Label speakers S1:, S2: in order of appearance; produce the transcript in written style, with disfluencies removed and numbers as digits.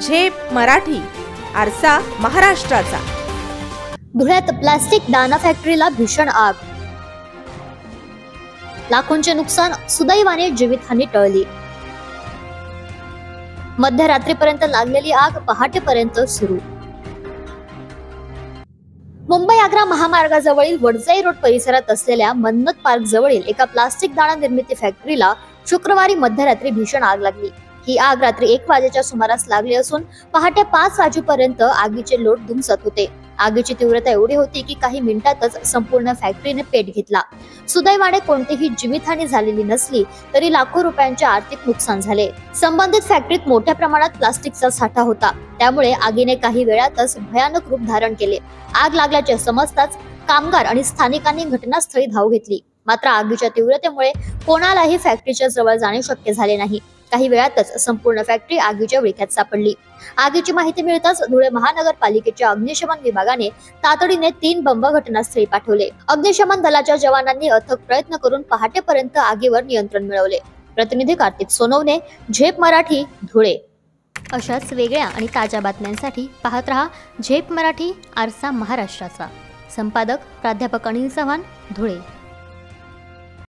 S1: झेप मराठी, आरसा महाराष्ट्राचा।
S2: धुळ्यात प्लास्टिक दाना फॅक्टरीला भीषण आग, लाखोंचे नुकसान, सुदैवाने जीवितहानी टळली। मध्यरात्रीपर्यंत लागलेली आग पहाटेपर्यंत सुरू। मुंबई आग्रा महामार्गाजवळील वडजाई रोड परिसरात असलेल्या मन्नत पार्क जवळील एका प्लास्टिक दाणा निर्मिती फॅक्टरीला शुक्रवारी मध्यरात्री भीषण आग लागली। ही आग रात्री 1 वाजेच्या सुमारास लागली असून पहाटे 5 वाजेपर्यंत आगीचे लोट धुमसत होते। आगीची तीव्रता एवढी होती की काही मिनिटातच संपूर्ण फॅक्टरीने पेट घेतला। सुदैवाने कोणतीही जीवितहानी झालेली नसली तरी लाखो रुपयांचे आर्थिक नुकसान झाले। संबंधित फॅक्टरीत मोठ्या प्रमाणात प्लास्टिकचा साठा होता, त्यामुळे आगीने काही वेळातच भयानक रूप धारण केले। आग लागल्याचे समजताच कामगार आणि स्थानिकांनी घटनास्थळी धाव घेतली, मात्र आगीच्या तीव्रतेमुळे कोणालाही फॅक्टरीच्या जवळ जाणे शक्य झाले नाही। काही वेळातच संपूर्ण फॅक्टरी आगीच्या विळख्यात सापडली। आगीची माहिती मिळताच धुळे महानगरपालिकेच्या अग्निशमन विभागाने तातडीने 3 बंब घटनास्थळी पाठवले। अग्निशमन दलाच्या जवानांनी अथक प्रयत्न करून पहाटेपर्यंत आगीवर नियंत्रण मिळवले। प्रतिनिधी कार्तिक सोनवणे, झेप मराठी, धुळे।
S3: अशाच वेगळ्या आणि ताज्या बातम्यांसाठी पाहत रहा झेप मराठी, आरसा महाराष्ट्राचा। संपादक प्राध्यापक अनिल चव्हाण, धुळे।